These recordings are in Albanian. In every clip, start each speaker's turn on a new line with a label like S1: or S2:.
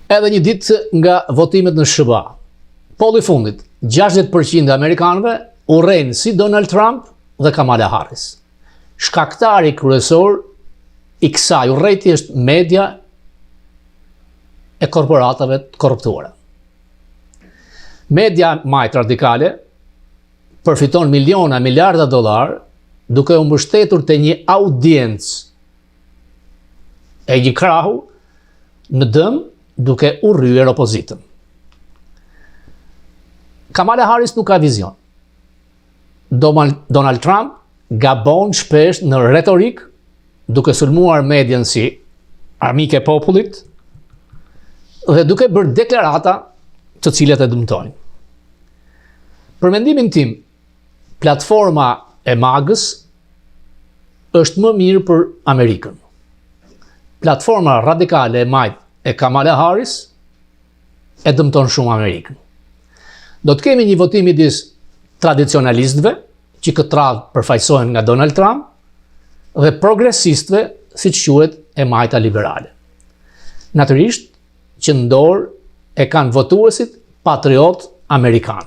S1: Edhe një ditë nga votimet në SBA. Polli fundit, 60% e amerikanëve urrejnë si Donald Trump dhe Kamala Harris. Shkaktari kryesor i kësaj urrejtje është media e korporatave të korruptuara. Media majt radikale përfiton miliona, miliarda dollar duke u mbështetur te një audiencë e një krahu në dëm duke urryer opozitën. Kamala Harris nuk ka vizion. Donald Trump gabon shpesh në retorik duke sulmuar median si armike e popullit dhe duke bërë deklarata të cilat e dëmtojnë. Për mendimin tim, platforma e magës është më mirë për Amerikën. Platforma radikale e majt e Kamala Harris e dëmton shumë Amerikën. Do të kemi një votim midis tradicionalistëve, që këtë radhë përfaqësohen nga Donald Trump, dhe progresistëve, siç quhet e majta liberale. Natyrisht që në dorë e kanë votuesit patriot amerikan.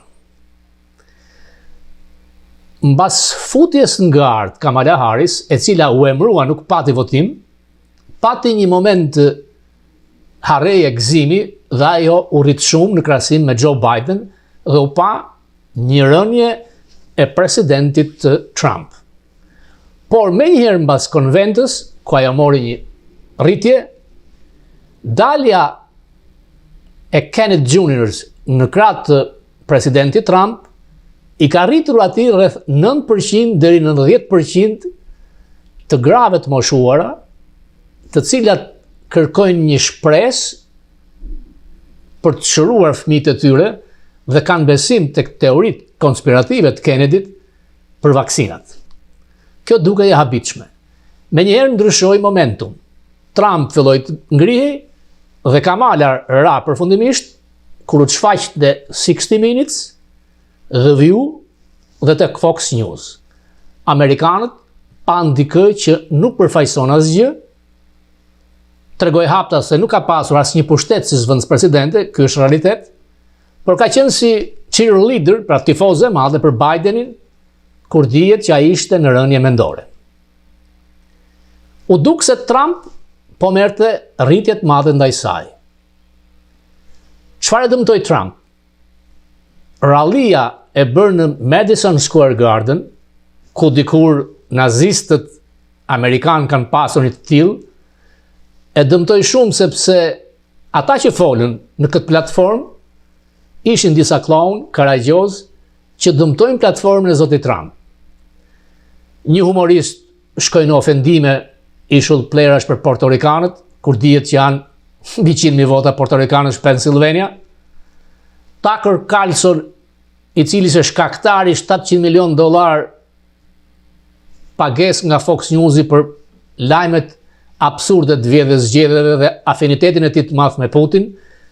S1: Mbas futjes në gardë Kamala Harris, e cila u emërua nuk pati votim, pati një moment harreje gëzimi dhe ajo u rrit shumë në krahasim me Joe Biden dhe u pa një rënje e presidentit Trump. Por me njëherë mbas konventës, ku ajo mori një rritje, dalja e Kenneth Jr. në krah të presidentit Trump i ka rritur atij rreth 9% deri në 90% të grave të moshuara, të cilat kërkojnë një shpresë për të shëruar fëmijët e tyre dhe kanë besim tek teoritë konspirative të Kennedyt për vaksinat. Kjo duke e habitshme. Menjëherë ndryshoi momentum. Trump filloi të ngrihej dhe Kamala ra përfundimisht kur u shfaq te 60 Minutes, The View dhe tek Fox News. Amerikanët pan dikë që nuk përfaqëson asgjë, tregoj hapta se nuk ka pasur asnjë pushtet si zëvendës presidente, ky është realitet, por ka qenë si cheerleader, pra tifoze e madhe për Bidenin, kur dihet që ai ishte në rënje mendore. U duk se Trump po merrte rritje të madhe ndaj saj. Çfarë dëmtoi Trump? Rallia e bërë në Madison Square Garden, ku dikur nazistët amerikanë kanë pasur një të tillë, e dëmtoi shumë sepse ata që folën në këtë platformë ishin disa klaun karagjoz që dëmtojnë platformën e zotit Trump. Një humorist shkoi në ofendime ishull plerash për portorikanët, kur dihet që janë 100.000 vota portorikanësh Pennsylvania. Tucker Carlson, i cili është shkaktari $700 milion pagesë nga Fox News për lajmet absurde të vjedhë zgjedhjeve dhe afinitetin e tij të madh me Putin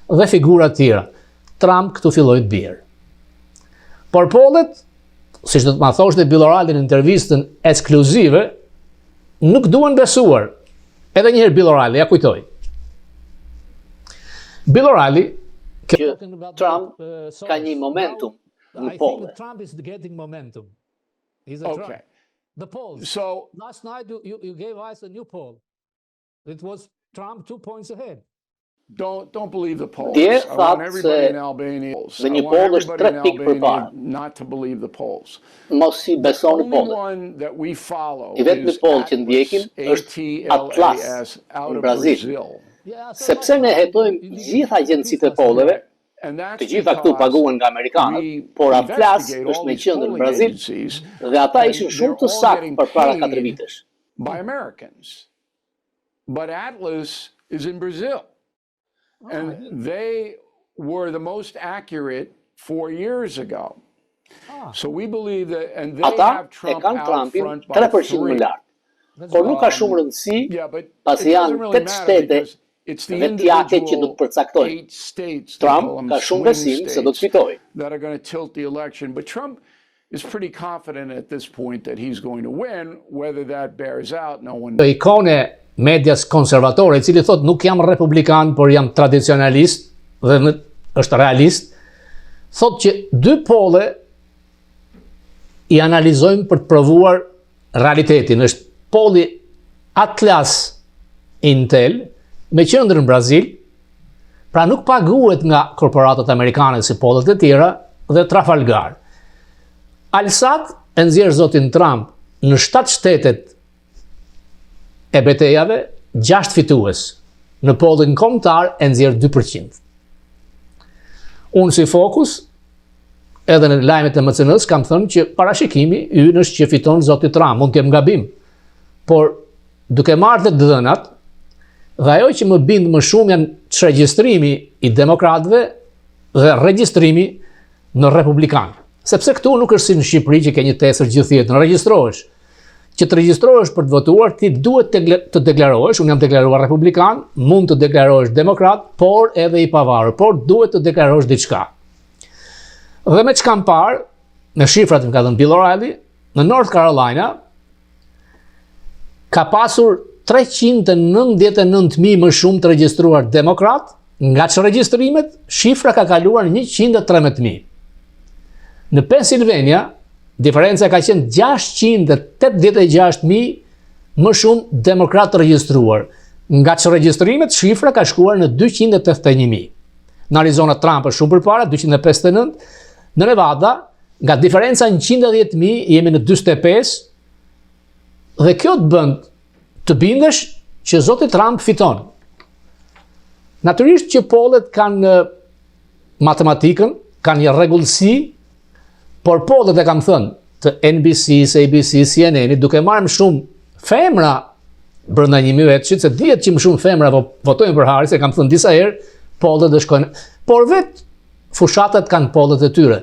S1: dhe figura të tjera. Trump këtu filloi të bjerë. Por pollet, siç do të ma thoshte Bill O'Reilly në intervistën ekskluzive, nuk duan besuar. Edhe njëherë Bill O'Reilly, ja kujtoj. Bill O'Reilly
S2: që Trump ka një momentum në polle.
S1: Trump is getting momentum.
S3: Okay.
S1: The polls.
S3: So
S1: Last night you gave us a new poll. It was Trump 2 points ahead.
S3: don't believe the polls.
S2: Dje
S3: I want
S2: thatë
S3: everybody
S2: se
S3: in Albania.
S2: dhe një
S3: I want
S2: poll është
S3: everybody
S2: 3
S3: in
S2: pikë
S3: Albania
S2: përpara.
S3: not to believe the polls.
S2: Mos i besoni
S3: Only
S2: pollet.
S3: one that we follow
S2: I vetmi
S3: is
S2: poll që ndjekim është Atlas
S3: out
S2: në
S3: of
S2: Brazil.
S3: Brazil.
S2: Sepse ne hetojmë gjithë agjencitë e polleve,
S3: And that's
S2: të gjitha këtu
S3: because
S2: paguhen nga amerikanët,
S3: we
S2: por Atlas
S3: investigate all
S2: është me
S3: these
S2: qendër në
S3: polling
S2: Brazil
S3: agencies,
S2: dhe ata
S3: and
S2: ishin
S3: they're
S2: shumë të
S3: all
S2: saktë
S3: getting
S2: përpara
S3: paid
S2: 4 vitesh.
S3: by Americans. But Atlas is in Brazil. And they were the most accurate 4 years ago. So we believe that, and they
S2: Ata
S3: have
S2: e
S3: Trump
S2: kanë
S3: out
S2: Trumpin
S3: front by
S2: 3% më
S3: 3.
S2: lart. Por nuk ka shumë rëndësi,
S3: Yeah, but it
S2: pasi
S3: doesn't
S2: janë
S3: really
S2: 8
S3: matter
S2: shtete
S3: because it's the
S2: vetjake që do të
S3: individual
S2: përcaktojnë.
S3: 8 states, they call
S2: Trump
S3: them
S2: ka shumë
S3: swing
S2: besim se do të
S3: states,
S2: fitojë.
S3: that are going to tilt the election. But Trump is pretty confident at this point that he's going to win. Whether that bears out, no one knows.
S1: Ikone medias konservatore, i cili thot nuk jam republikan, por jam tradicionalist dhe është realist, thot që dy pole i analizojmë për të provuar realitetin. Është poli Atlas Intel me qendrën në Brazil, pra nuk paguhet nga korporatat amerikane si pollet e tjera dhe Trafalgar. Alsat e nxjerr zotin Trump në 7 shtetet e betejave, 6 fitues. Në pollin kombëtar e nxjerr 2%. Unë si Fokus, edhe në lajmet e MCN-s kam thënë që parashikimi ynë është që fiton zoti Trump, mund të kem gabim. Por duke marrë të dhënat, dhe ajo që më bind më shumë janë regjistrimi i demokratëve dhe regjistrimi në republikanë. Sepse këtu nuk është si në Shqipëri që ke një tesër gjithjetën, regjistrohesh. Që të regjistrohesh për të votuar, ti duhet të deklarohesh, unë jam deklaruar republikan, mund të deklarohesh demokrat, por edhe i pavarur, por duhet të deklarohesh diçka. Dhe me që kam parë, në shifrat më ka dhënë Bill O'Reilly, në North Carolina, ka pasur 399.000 më shumë të regjistruar demokrat, nga që regjistrimet, shifra ka kaluar 113.000. Në Pennsylvania, diferenca ka qenë 686.000 më shumë demokrat të regjistruar, nga që regjistrimet, shifra ka shkuar në 281.000. Në Arizona Trump është shumë përpara, 259, në Nevada, nga diferenca 110.000, jemi në 45, dhe kjo të bënd të bindesh që zoti Trump fiton. Natyrisht që pollet kanë matematikën, kanë një rregullsi, por pollet e kam thënë të NBC, ABC, CNN, duke marrë më shumë femra brenda 1.000 vetësh, se dihet që më shumë femra votojnë për Harris, e kam thënë disa herë, pollet dhe shkojnë. Por vetë fushatat kanë pollet e tyre.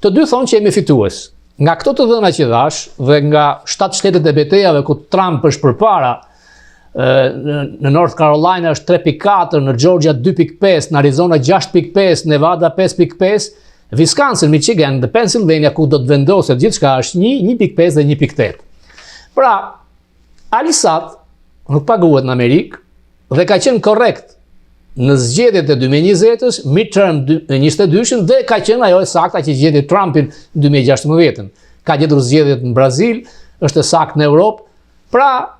S1: Të dy thonë që jemi fitues. Nga këto të dhëna që dhash dhe nga 7 shtetet e betejave ku Trump është përpara, në North Carolina është 3.4, në Georgia 2.5, në Arizona 6.5, Nevada 5.5, Wisconsin, Michigan dhe Pennsylvania ku do të vendoset gjithçka është 1.5 dhe 1.8. Pra, alisat nuk paguhet në Amerikë dhe ka qenë korrekt në zgjedhjet e 2020-s, midterm 22-shën dhe ka qenë ajo e sakta që gjeti Trumpin në 2016-ën. Ka gjetur zgjedhjet në Brazil, është e saktë në Europë. Pra,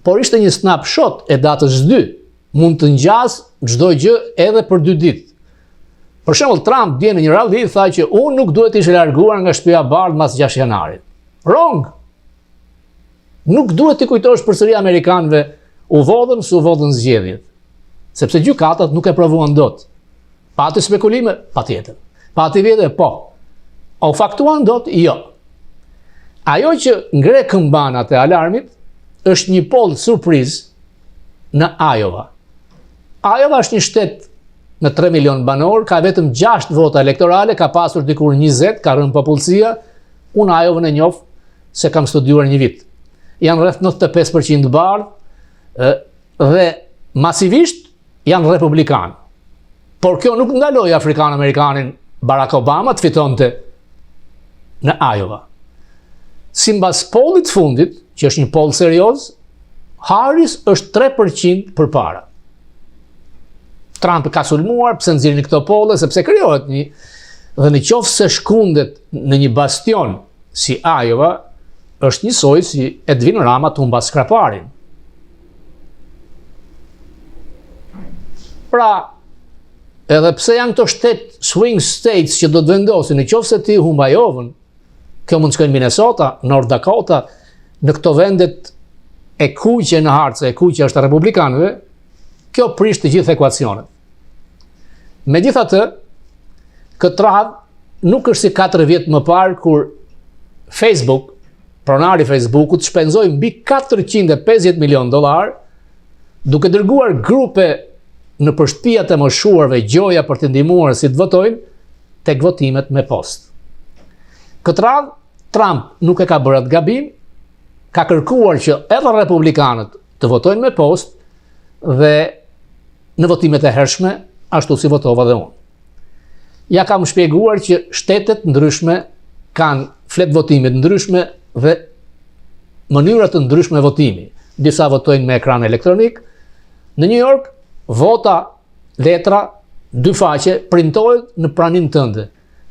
S1: por ishte një snapshot e datës 2. Mund të ngjas çdo gjë edhe për 2 ditë. Për shembull, Trump dje në një ralli tha që unë nuk duhet të ishe larguar nga shtëpia e bardhë mas 6 janarit. Wrong. Nuk duhet të kujtosh përsëri amerikanëve u vodhën zgjedhjet. Sepse gjykatat nuk e provuan dot. Pati spekulime? Patjetër. Pati vjedhje? Po. A u faktuan dot? Jo. Ajo që ngre këmbanat e alarmit është një poll surprizë në Iowa. Iowa është një shtet në 3 milion banor, ka vetëm 6 vota elektorale, ka pasur dikur 20, ka rënë popullsia. Unë Iowa e njoh se kam studiuar një vit. Janë rreth 95% bardhë dhe masivisht janë republikanë. Por kjo nuk ndaloi Afrikan-Amerikanin Barack Obama të fitonte në Iowa. Simbas pollit fundit, që është një poll serioz, Harris është 3% përpara. Trump ka sulmuar, pse nxjerrin këto polle, sepse krijohet një, dhe në qoftë se shkundet në një bastion si Iowa, është njësoj si Edwin Rama të humbas skraparin. Pra, edhe pse janë këto swing states që do të vendosin, në qoftë se ti humba Jovën, kjo mund të shkojnë Minnesota, North Dakota, në këto vendet e kuqe në hartë, e kuqe është republikanëve, kjo prish të gjithë ekuacionet. Megjithatë, këtë radhë nuk është si 4 vjet më parë kur Facebook, pronari Facebookut, shpenzoi mbi $450 milion duke dërguar grupe në përshpijat e moshuarve gjoja për të ndihmuar si të votojnë tek votimet me post. Këtë radhë, Trump nuk e ka bërë atë gabim, ka kërkuar që edhe republikanët të votojnë me post dhe në votimet e hershme, ashtu si votova dhe unë. Ja kam shpjeguar që shtetet ndryshme kanë flet votimit ndryshme dhe mënyrat të ndryshme votimi. Disa votojnë me ekran elektronik. Në New York, vota, letra, 2 faqe, printohet në pranin tënde.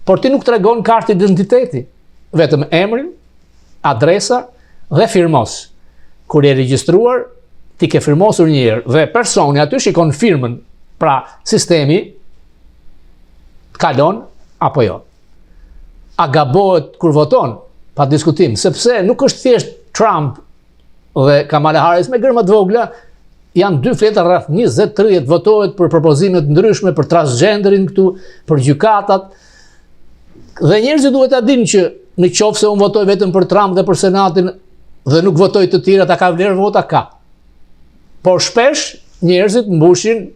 S1: Por ti nuk tregon kartë identiteti, vetëm emrin, adresa dhe firmos. Kur je regjistruar, ti ke firmosur një herë dhe personi aty shikon firmën, pra sistemi kalon apo jo. A gabohet kur voton? Pa diskutim, sepse nuk është thjesht Trump dhe Kamala Harris me gërma të vogla, janë 2 fleta rreth 20-30 votohet për propozimet ndryshme, për transgenderin këtu, për gjykatat. Dhe njerëzit duhet ta dinë që në qoftë se unë votoj vetëm për Trump dhe për Senatin dhe nuk votoj të tjerat, a ka vlerë vota? Ka. Por shpesh njerëzit mbushin,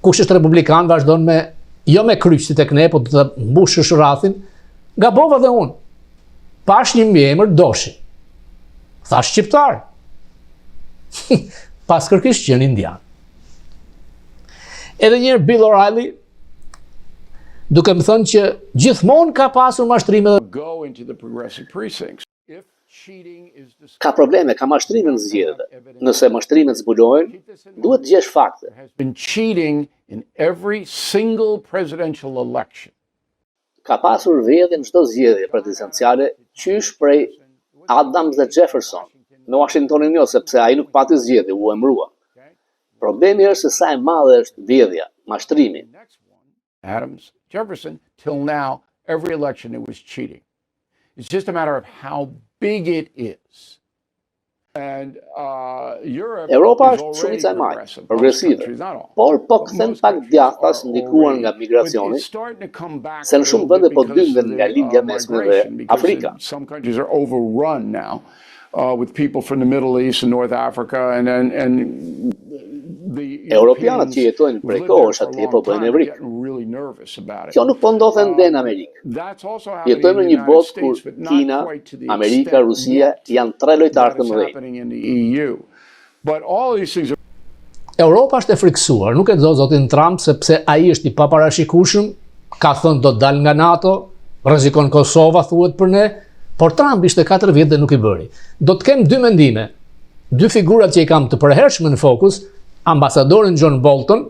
S1: kush është republikan vazhdon me, jo me kryqësit e kne, po të mbushësh rrathin, gabova dhe unë. Pash një mbiemër doshi. Thash shqiptar. Pas kërkisht qenë indian. Edhe njërë Bill O'Reilly, duke më thënë që gjithmonë ka pasur mashtrime dhe
S3: Go into the progressive precincts. If cheating is
S2: Ka probleme, ka mashtrime në zgjedhjeve. Nëse mashtrimet zbulojnë, duhet të gjesh fakte.
S3: has been cheating in every single presidential election.
S2: Ka pasur vjedhje në çdo zgjedhje presidenciale, qysh prej Adams dhe Jefferson. Në Washingtonin jo, sepse ai nuk pati zgjedhje, u emërua. Problemi është se sa e madhe është vjedhja, mashtrimi.
S3: Next one, Adams, Jefferson, till now, every election it was cheating. It's just a matter of how big it is. And Europe
S2: Europa
S3: is
S2: është
S3: already
S2: shumica e madhe,
S3: progressive. Most
S2: progresive.
S3: countries, not all.
S2: Por po kthen
S3: Most
S2: pak
S3: countries
S2: djathtas
S3: are
S2: ndikuar nga
S3: already,
S2: migracioni,
S3: but it's starting to come back
S2: se në
S3: a
S2: shumë
S3: little
S2: vende
S3: bit
S2: po
S3: because
S2: dyngen
S3: of
S2: nga
S3: the,
S2: lindja mesme dhe
S3: migration, because
S2: Afrika.
S3: some countries are overrun now with people from the Middle East and North Africa, and the
S2: Europianët që jetojnë prej kohësh atje po bëjnë evrik.
S3: really nervous about it.
S2: Kjo nuk po ndodhe ende në Amerikë.
S3: That's also happening
S2: Jetojmë në
S3: in
S2: një
S3: the
S2: botë
S3: United
S2: kur
S3: States, but not
S2: Kina,
S3: quite to the
S2: Amerika,
S3: extent
S2: Rusia
S3: yet
S2: janë 3 lojtarë
S3: that
S2: të
S3: is
S2: mëdhenj.
S3: happening in the EU. But all these things are
S1: Europa është e friksuar, nuk e do zotin Trump sepse ai është i paparashikueshëm, ka thënë do të dalë nga NATO, rrezikon Kosova thuhet për ne, por Trump ishte 4 vjet dhe nuk i bëri. Do të kem 2 mendime. 2 figurat që i kam të përhershme në fokus, ambasadorin John Bolton,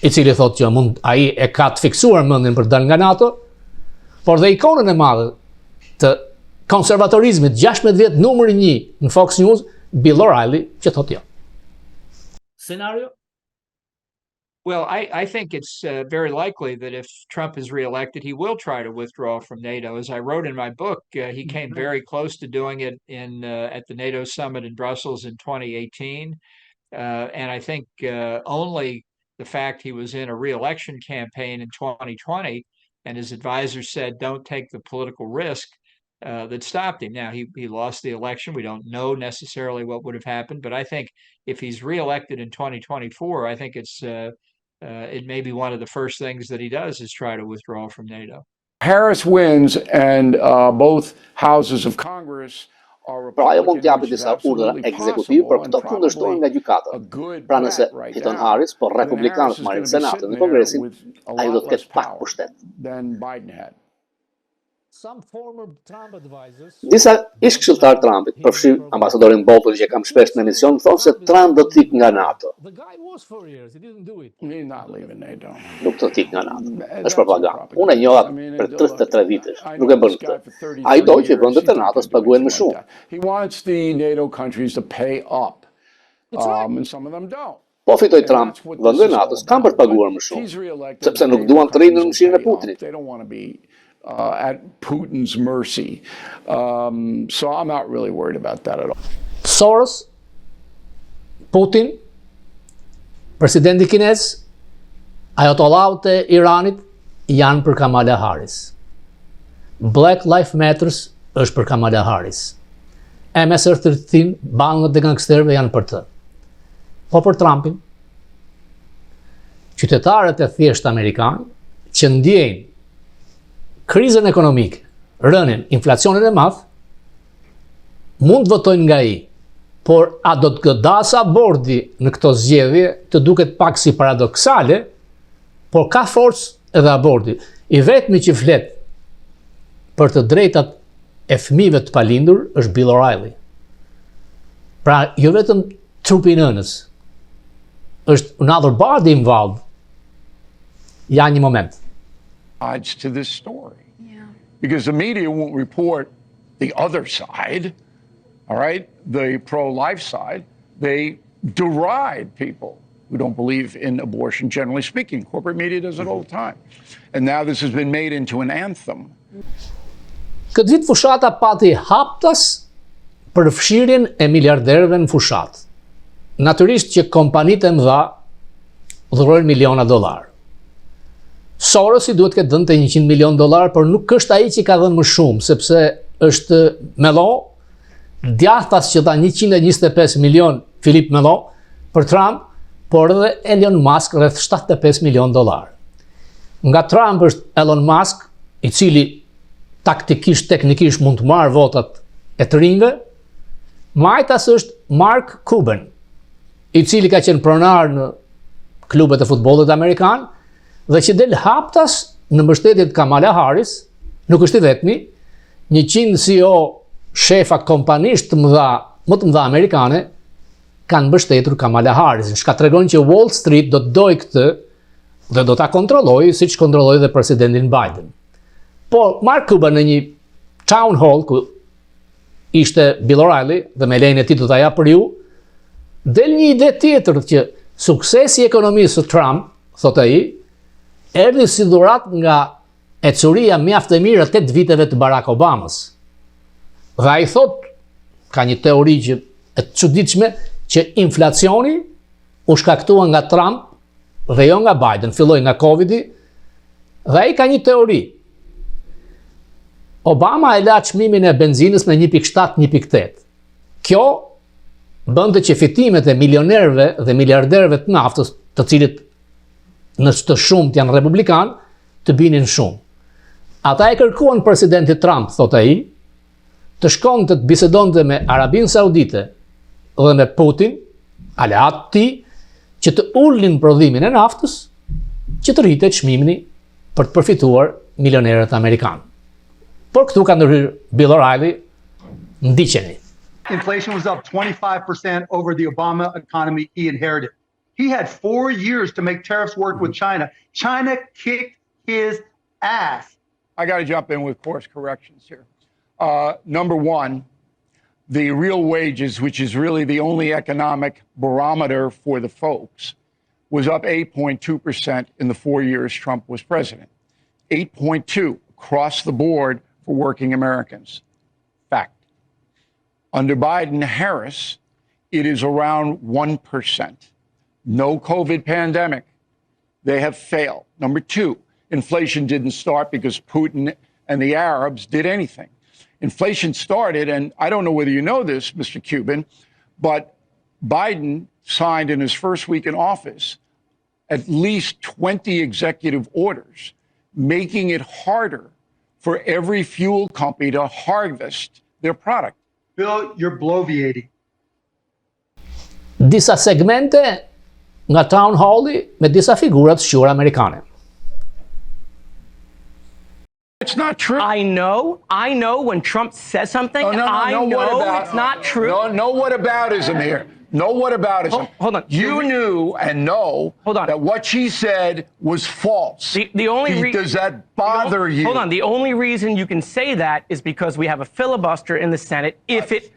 S1: i cili thotë që ai e ka të fiksuar mendjen për të dalë nga NATO, por dhe ikonën e madhe të konservatorizmit 16 vjet numri 1 në Fox News, Bill O'Reilly, që thotë jo. Scenario?
S4: Well, I think it's very likely that if Trump is reelected, he will try to withdraw from NATO. As I wrote in my book, he came very close to doing it at the NATO summit in Brussels in 2018. And I think only the fact he was in a reelection campaign in 2020 and his advisors said, don't take the political risk, that stopped him. Now, he lost the election. We don't know necessarily what would have happened, but I think if he's reelected in 2024, I think it may be one of the first things that he does is try to withdraw from NATO.
S3: Harris wins and both houses of Congress are
S2: Pra ajo mund
S3: Republican,
S2: t'japi
S3: which is
S2: disa urdhra
S3: absolutely
S2: ekzekutive, por
S3: possible
S2: këto
S3: and
S2: kundërshtohen nga
S3: probably a
S2: gjykatët.
S3: good
S2: Pra nëse
S3: bet right
S2: fiton
S3: now.
S2: Harris, por
S3: And then
S2: republikanët
S3: Harris is
S2: marrin
S3: gonna be
S2: Senatin
S3: sitting
S2: dhe
S3: there
S2: Kongresin,
S3: with a
S2: ai do
S3: lot
S2: të
S3: less
S2: ketë pak
S3: power
S2: pushtet.
S3: than Biden had.
S2: Disa ish këshilltar Trumpit, përfshir ambasadorin Bolton që e kam shpesh në emision, thonë se Trump do të ikë nga NATO.
S3: He's not leaving NATO.
S2: Nuk do të ikë nga NATO. Është propagandë. Unë e njoha për 33 vitesh, nuk e bën këtë. Ai do që vendet e NATO-s paguajnë më shumë.
S3: He wants the NATO countries to pay up. And some of them don't.
S2: Po fitoj Trump, vendet e NATO-s kanë për të paguar më shumë, sepse nuk duan të rinë në mëshirën e Putinit.
S3: They don't want to be at Putin's mercy. So I'm not really worried about that at all.
S1: Soros, Putin, presidenti kinez, ajatollaut e Iranit janë për Kamala Harris. Black Lives Matters është për Kamala Harris. MS-13, bangët dhe gangsterëve janë për të. Po për Trumpin, qytetarët e thjeshtë amerikanë që ndjejnë krizën ekonomike, rënien, inflacionin e madh, mund të votojnë nga ai. Por a do të godas abordi në këto zgjedhje, të duket pak si paradoksale, por ka forcë edhe abordi. I vetmi që flet për të drejtat e fëmijëve të palindur është Bill O'Reilly. Pra, jo vetëm trupi i nënës, është another body involved. Ja një moment.
S3: To this story. Yeah. Because the media won't report the other side, all right, the pro-life side. They deride people who don't believe in abortion, generally speaking. Corporate media does it all the time. And now this has been made into an anthem.
S1: Këtë vit fushata pati haptas për fshirjen e miliarderëve në fushat. Natyrisht që kompanitë e mëdha dhurojnë miliona dollar. Sorosi duhet këtë dhënë të $100 milion, por nuk është ai që ka dhënë më shumë, sepse është Melon, djathtas që dha 125 milion, Philip Melon, për Trump, por edhe Elon Musk rreth $75 milion. Nga Trump është Elon Musk, i cili taktikisht, teknikisht mund të marrë votat e të rinjve. Majtas është Mark Cuban, i cili ka qenë pronar në klubet e futbollit amerikan, dhe që del haptas në mbështetjet Kamala Harris, nuk është i vetmi, 100 CEO shefa kompanish të mëdha, më të mëdha amerikane, kanë mbështetur Kamala Harris, shka tregon që Wall Street do të dojë këtë dhe do ta kontrollojë siç kontrolloi dhe presidentin Biden. Por Mark Cuban në një town hall ku ishte Bill O'Reilly dhe me lejen e tij do ta jap për ju, del një ide tjetër që suksesi i ekonomisë së Trump, thotë ai, erdhi si dhurat nga ecuria mjaft e mirë 8 viteve të Barack Obamës. Dhe ai thot, ka një teori që e çuditshme, që inflacioni u shkaktua nga Trump dhe jo nga Biden, filloi nga Covidi, dhe ai ka një teori. Obama e la çmimin e benzinës me 1.7, 1.8. Kjo bënte që fitimet e milionerëve dhe miliarderëve të naftës, të cilët në të shumët janë republikan, të binin shumë. Ata e kërkuan presidentit Trump, thot ai, të shkonte të bisedonte me Arabinë Saudite dhe me Putin, aleat të tij, që të ulnin prodhimin e naftës, që të rritet çmimi për të përfituar milionerët amerikanë. Por këtu ka ndërhyrë Bill O'Reilly, ndiqeni.
S5: Inflation was up 25% over the Obama economy he inherited. He had 4 years to make tariffs work with China. China kicked his ass.
S3: I got to jump in with course corrections here. Number one, the real wages, which is really the only economic barometer for the folks, was up 8.2% in the 4 years Trump was president. 8.2 across the board for working Americans. Fact. Under Biden-Harris, it is around 1%. No COVID pandemic. They have failed. Number two, inflation didn't start because Putin and the Arabs did anything. Inflation started, and I don't know whether you know this, Mr. Cuban, but Biden signed in his first week in office at least 20 executive orders, making it harder for every fuel company to harvest their product.
S5: Bill, you're bloviating.
S1: Disa segmente nga town halli me disa figura të shquara amerikane.
S3: It's not true.
S6: I know when Trump says something, I know it's not true.
S3: No whataboutism here. No whataboutism.
S6: Hold on.
S3: You knew and know that what she said was false.
S6: The only
S3: Does that bother you?
S6: Hold on. The only reason you can say that is because we have a filibuster in the Senate. If it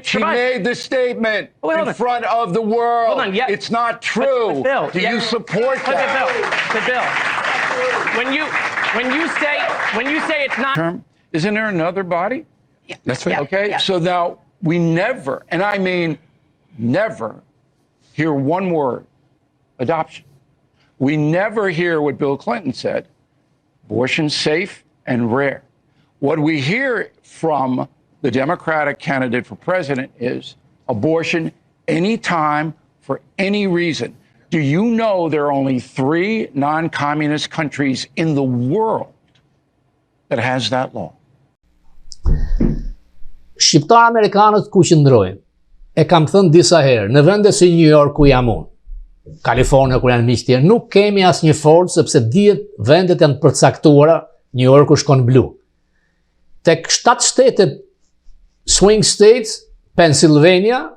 S3: She made the statement in front of the world.
S6: Hold on. Yeah.
S3: It's not true.
S6: Bill,
S3: Do you support that?
S6: Bill, when you say it's not.
S3: Isn't there another body?
S6: Yeah.
S3: That's right. Okay. Yeah. So now we never, and I mean never, hear one word: adoption. We never hear what Bill Clinton said: abortion safe and rare. What we hear from the Democratic candidate for president is abortion anytime, for any reason. Do you know there are only 3 non-communist countries in the world that has that law?
S1: Shqiptar Amerikanët ku qëndrojnë? E kam thënë disa herë, në vende si New York ku jam unë, Kalifornia ku janë miqtë tjerë, nuk kemi asnjë forcë sepse dihet vendet janë përcaktuara, New Yorku shkon blu. Tek 7 shtetet swing states, Pennsylvania,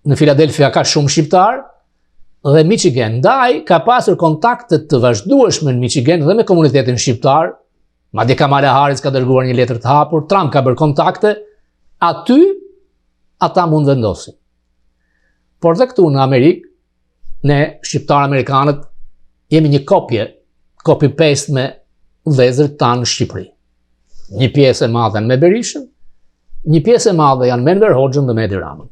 S1: në Philadelphia ka shumë shqiptar, dhe Michigan. Ndaj ka pasur kontakte të vazhdueshme në Michigan dhe me komunitetin shqiptar, madje Kamala Harris ka dërguar një letër të hapur, Trump ka bërë kontakte, aty ata mund vendosin. Por dhe këtu në Amerikë, ne shqiptar amerikanët jemi një copy-paste me vëllezërit tanë në Shqipëri. Një pjesë e madhe me Berishën, një pjesë e madhe janë me Enver Hoxhën dhe me Edi Ramën.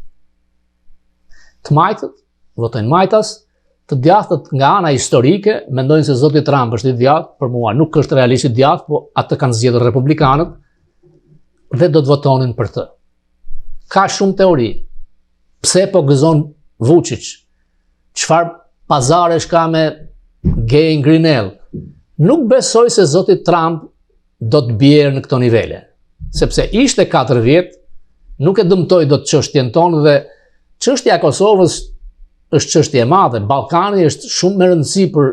S1: Të majtët votojnë majtas, të djathtët nga ana historike mendojnë se zoti Trump është i djathtë, për mua nuk është realisht i djathtë, po atë kanë zgjedhur republikanët dhe do të votonin për të. Ka shumë teori. Pse po gëzon Vučić? Çfarë pazaresh ka me gay Grinell? Nuk besoj se zoti Trump do të bjerë në këto nivele, sepse ishte 4 vjet, nuk e dëmtoi dot çështjen tonë dhe çështja e Kosovës është çështje e madhe. Ballkani është shumë më rëndësi për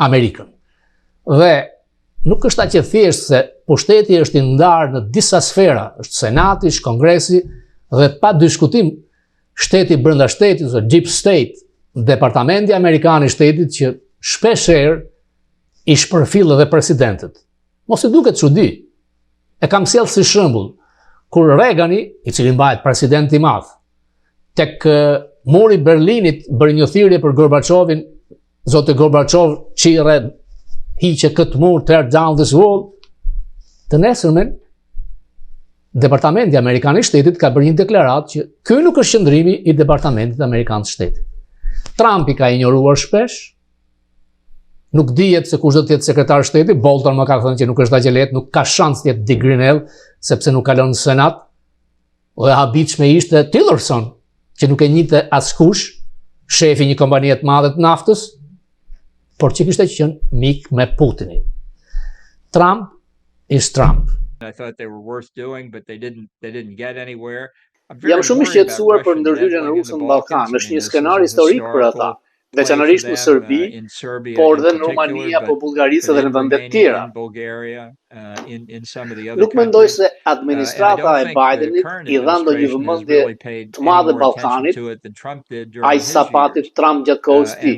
S1: Amerikën. Dhe nuk është aq e thjeshtë se pushteti është i ndarë në disa sfera, është Senati, është Kongresi dhe pa diskutim shteti brenda shtetit, ose deep state, departamenti amerikan i shtetit që shpeshherë i shpërfill edhe presidentët. Mos i duket çudi. E kam sjell si shembull kur Reagani, i cili mbahet president i madh, tek muri i Berlinit bëri një thirrje për Gorbaçovin, zoti Gorbaçov çirre hiqe këtë mur, tear down this wall. Të nesërmen, Departamenti Amerikan i Shtetit ka bërë një deklaratë që ky nuk është qëndrimi i Departamentit Amerikan të Shtetit. Trumpi ka injoruar shpesh, nuk dihet se kush do të jetë sekretar shteti, Bolton më ka thënë që nuk është aq e lehtë, nuk ka shans të jetë Dick Grenell, sepse nuk kalon në Senat, dhe habitshme ishte Tillerson, që nuk e njihte askush, shefi një kompanie të madhe të naftës, por që kishte qenë mik me Putinin. Trump is Trump.
S4: I thought they were worth doing, but they didn't get anywhere.
S2: Jam shumë i shqetësuar për ndërhyrjen e rusë në Ballkan. Është një skenar historik për ata, veçanërisht në Serbi, por dhe në Rumani apo Bullgarisë edhe në vende të tjera. Nuk mendoj se administrata e Bidenit i dha ndonjë vëmendje të madhe Ballkanit, aq sa pati Trump gjatë kohës së tij.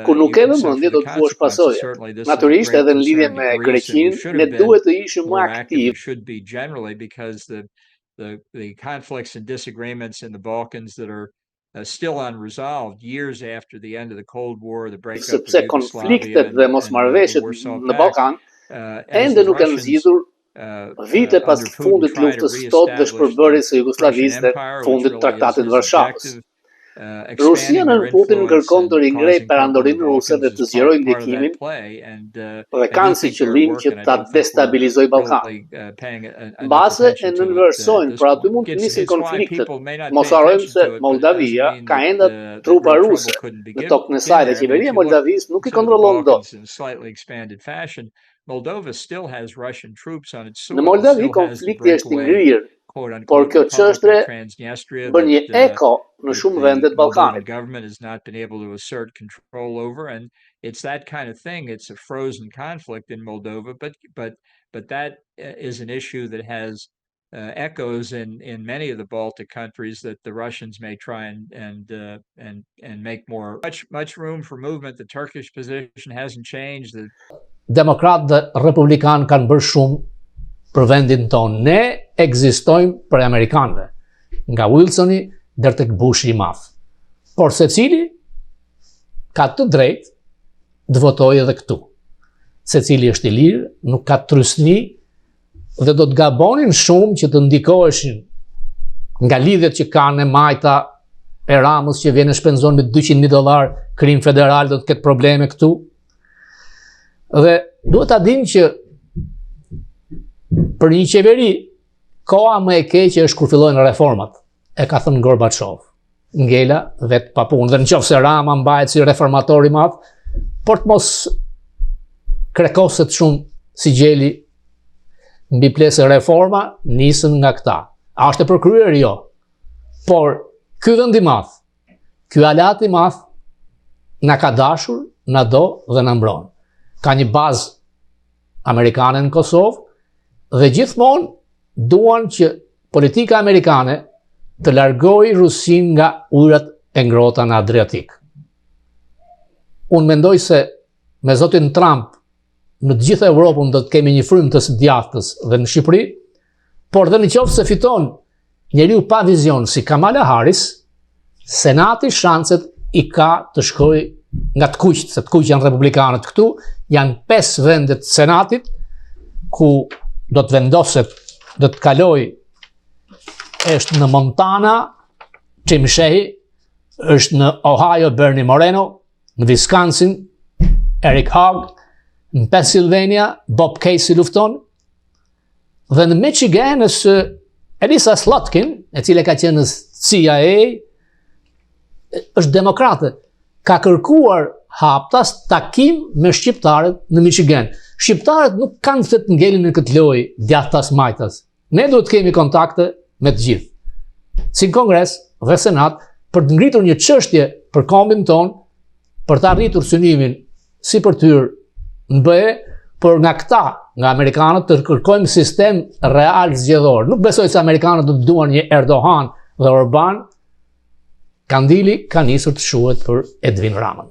S2: Kur nuk ke vëmendje do të thuash pasojë. Natyrisht edhe në lidhje me Greqinë ne duhet të ishim më aktiv.
S4: The conflicts and disagreements in the Balkans that are still unresolved years after the end of the Cold War, the breakup of
S2: Sepse konfliktet dhe mosmarrëveshjet në Ballkan ende nuk kanë zgjidhur vite pas fundit të luftës së Totë dhe shpërbërjes së Jugosllavisë dhe fundit të Traktatit të Varshavës. Rusia në Putin kërkon të ringrej perandorinë ruse dhe të zgjerojë ndjekimin dhe kanë si qëllim që ta destabilizojë Ballkanin. Mbase e nënvlerësojnë, por aty mund të nisin konfliktet. Mos harrojmë se Moldavia ka ende trupa ruse në tokën e saj dhe qeveria e Moldavisë nuk i kontrollon dot. Në Moldavi konflikti është i ngrirë, por kjo çështje bën një eko në shumë vende të Ballkanit.
S4: Government has not been able to assert control over, and it's that kind of thing. It's a frozen conflict in Moldova, but that is an issue that has echoes in many of the Baltic countries that the Russians may try and make more much room for movement. The Turkish position hasn't changed.
S1: Demokratë dhe republikanë kanë bërë shumë për vendin tonë. Ne ekzistojmë për amerikanëve, nga Wilsoni deri tek Bushi i madh. Por secili ka të drejtë të votojë edhe këtu. Secili është i lirë, nuk ka trysni dhe do të gabonin shumë që të ndikoheshin nga lidhjet që kanë e majta e Ramës që vjen e shpenzon me $200,000 krim federal, do të ketë probleme këtu. Dhe duhet ta dinë që për një qeveri, koha më e keqe është kur fillojnë reformat, e ka thënë Gorbaçov. ngela vetë pa punë. Dhe në qoftë se Rama mbahet si reformator i madh, por të mos krekoset shumë si gjeli mbi plesë reforma, nisën nga këta. A është e përkryer? Jo. Por ky vend i madh, ky alat i madh, na ka dashur, na do dhe na mbron. Ka një bazë amerikane në Kosovë dhe gjithmonë duan që politika amerikane të largojë Rusin nga ujërat e ngrohta në Adriatik. Unë mendoj se me zotin Trump në të gjithë Evropën do të kemi një frymë të së djathtës dhe në Shqipëri, por dhe në qoftë se fiton njeriu pa vizion si Kamala Harris, Senati shanset i ka të shkojë nga të kuqt, se të kuqt janë republikanët këtu, janë 5 vendet të Senatit, ku do të vendoset, do të kaloj, është në Montana, Tim Sheehy, është në Ohio, Bernie Moreno, në Wisconsin, Eric Hogg, në Pennsylvania, Bob Casey lufton, dhe në Michigan është Elisa Slotkin, e cile ka qenë në CIA, është demokrate, ka kërkuar haptas takim me shqiptarët në Michigan. Shqiptarët nuk kanë se të ngelin në këtë lojë djathtas majtas. Ne duhet të kemi kontakte me të gjithë. Si në Kongres dhe Senat, për të ngritur një çështje për kombin ton, për të arritur synimin si për të hyrë në BE, por nga këta, nga amerikanët, të kërkojmë sistem real zgjedhor. Nuk besoj se amerikanët do të duan një Erdogan dhe Orban. Kandili ka nisur të shuhet për Edvin Ramën.